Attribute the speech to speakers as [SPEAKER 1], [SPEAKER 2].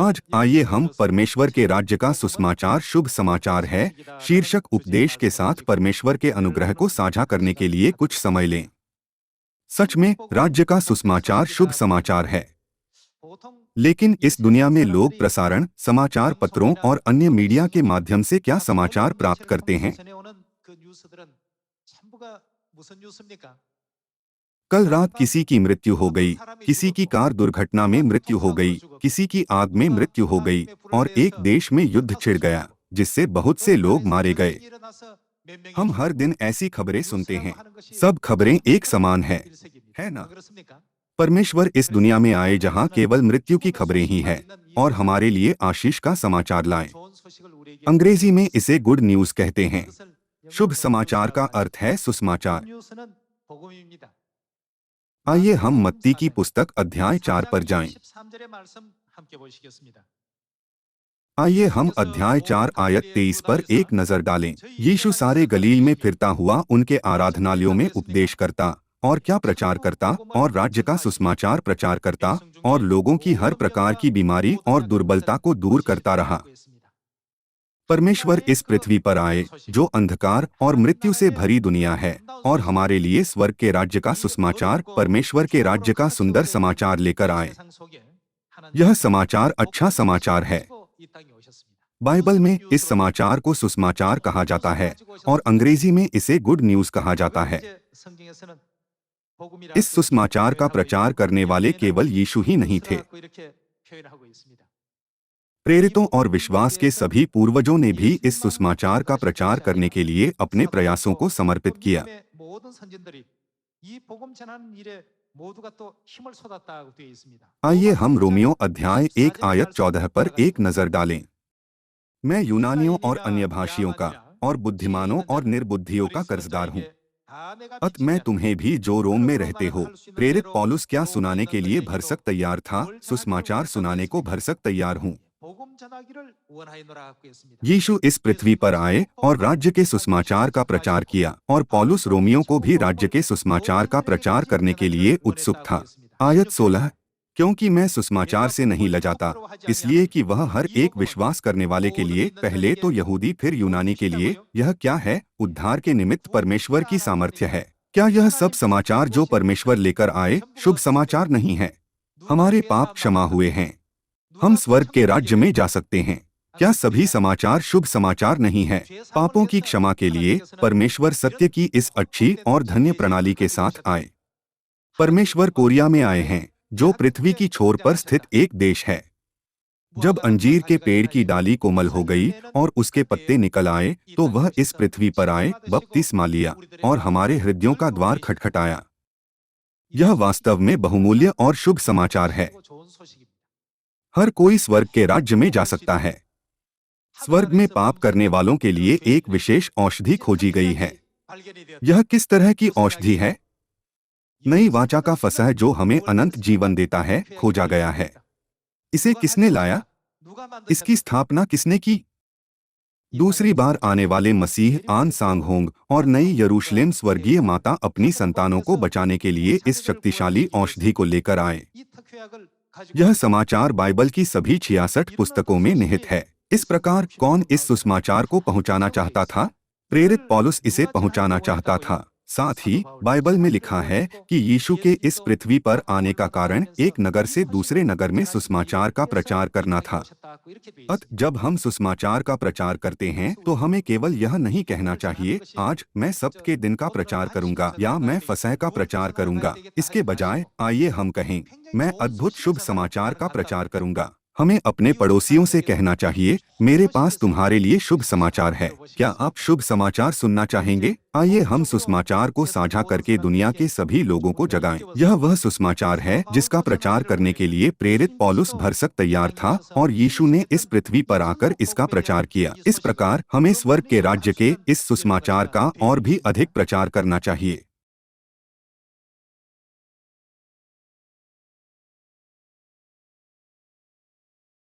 [SPEAKER 1] आज आइए हम परमेश्वर के राज्य का सुसमाचार शुभ समाचार है शीर्षक उपदेश के साथ परमेश्वर के अनुग्रह को साझा करने के लिए कुछ समय लें। सच में राज्य का सुसमाचार शुभ समाचार है, लेकिन इस दुनिया में लोग प्रसारण, समाचार पत्रों और अन्य मीडिया के माध्यम से क्या समाचार प्राप्त करते हैं? कल रात किसी की मृत्यु हो गई, किसी की कार दुर्घटना में मृत्यु हो गई, किसी की आग में मृत्यु हो गई और एक देश में युद्ध छिड़ गया जिससे बहुत से लोग मारे गए। हम हर दिन ऐसी खबरें सुनते हैं। सब खबरें एक समान है ना? परमेश्वर इस दुनिया में आए जहां केवल मृत्यु की खबरें ही हैं और हमारे लिए आशीष का समाचार लाएं। अंग्रेजी में इसे गुड न्यूज कहते हैं। शुभ समाचार का अर्थ है सुसमाचार। आइए हम मत्ती की पुस्तक अध्याय 4 पर जाएं। आइए हम अध्याय 4 आयत 23 पर एक नजर डालें। यीशु सारे गलील में फिरता हुआ उनके आराधनालयों में उपदेश करता और क्या प्रचार करता और राज्य का सुसमाचार प्रचार करता और लोगों की हर प्रकार की बीमारी और दुर्बलता को दूर करता रहा। परमेश्वर इस पृथ्वी पर आए जो अंधकार और मृत्यु से भरी दुनिया है और हमारे लिए स्वर्ग के राज्य का सुसमाचार, परमेश्वर के राज्य का सुंदर समाचार लेकर आए। यह समाचार अच्छा समाचार है। बाइबल में इस समाचार को सुसमाचार कहा जाता है और अंग्रेजी में इसे गुड न्यूज कहा जाता है। इस सुसमाचार का प्रचार करने वाले केवल यीशु ही नहीं थे। प्रेरितों और विश्वास के सभी पूर्वजों ने भी इस सुसमाचार का प्रचार करने के लिए अपने प्रयासों को समर्पित किया। आइए हम रोमियो अध्याय 1 आयत 14 पर एक नजर डालें। मैं यूनानियों और अन्य भाषियों का और बुद्धिमानों और निर्बुद्धियों का कर्जदार हूँ। अत मैं तुम्हें भी जो रोम में रहते हो, प्रेरित पौलुस क्या सुनाने के लिए भरसक तैयार था, सुसमाचार सुनाने को भरसक तैयार हूँ। यीशु इस पृथ्वी पर आए और राज्य के सुसमाचार का प्रचार किया और पौलुस रोमियों को भी राज्य के सुसमाचार का प्रचार करने के लिए उत्सुक था। आयत 16, क्योंकि मैं सुसमाचार से नहीं लजाता, इसलिए कि वह हर एक विश्वास करने वाले के लिए, पहले तो यहूदी फिर यूनानी के लिए, यह क्या है? उद्धार के निमित्त परमेश्वर की सामर्थ्य है। क्या यह सब समाचार जो परमेश्वर लेकर आए शुभ समाचार नहीं है? हमारे पाप क्षमा हुए हैं, हम स्वर्ग के राज्य में जा सकते हैं। क्या सभी समाचार शुभ समाचार नहीं है? पापों की क्षमा के लिए परमेश्वर सत्य की इस अच्छी और धन्य प्रणाली के साथ आए। परमेश्वर कोरिया में आए हैं जो पृथ्वी की छोर पर स्थित एक देश है। जब अंजीर के पेड़ की डाली कोमल हो गई और उसके पत्ते निकल आए तो वह इस पृथ्वी पर आए, बपतिस्मा लिया और हमारे हृदयों का द्वार खटखटाया। यह वास्तव में बहुमूल्य और शुभ समाचार है। हर कोई स्वर्ग के राज्य में जा सकता है। स्वर्ग में पाप करने वालों के लिए एक विशेष औषधि खोजी गई है। यह किस तरह की औषधि है? नई वाचा का फसह जो हमें अनंत जीवन देता है खोजा गया है। इसे किसने लाया? इसकी स्थापना किसने की? दूसरी बार आने वाले मसीह आन सांग होंग और नई यरूशलेम स्वर्गीय माता अपनी संतानों को बचाने के लिए इस शक्तिशाली औषधि को लेकर आए। यह समाचार बाइबल की सभी 66 पुस्तकों में निहित है। इस प्रकार कौन इस सुसमाचार को पहुंचाना चाहता था? प्रेरित पौलुस इसे पहुंचाना चाहता था। साथ ही बाइबल में लिखा है कि यीशु के इस पृथ्वी पर आने का कारण एक नगर से दूसरे नगर में सुसमाचार का प्रचार करना था। जब हम सुसमाचार का प्रचार करते हैं तो हमें केवल यह नहीं कहना चाहिए, आज मैं सब्त के दिन का प्रचार करूंगा या मैं फसह का प्रचार करूंगा। इसके बजाय आइए हम कहें, मैं अद्भुत शुभ समाचार का प्रचार करूंगा। हमें अपने पड़ोसियों से कहना चाहिए, मेरे पास तुम्हारे लिए शुभ समाचार है। क्या आप शुभ समाचार सुनना चाहेंगे? आइए हम सुसमाचार को साझा करके दुनिया के सभी लोगों को जगाएं। यह वह सुसमाचार है जिसका प्रचार करने के लिए प्रेरित पौलुस भरसक तैयार था और यीशु ने इस पृथ्वी पर आकर इसका प्रचार किया। इस प्रकार हमें स्वर्ग के राज्य के इस सुसमाचार का और भी अधिक प्रचार करना चाहिए।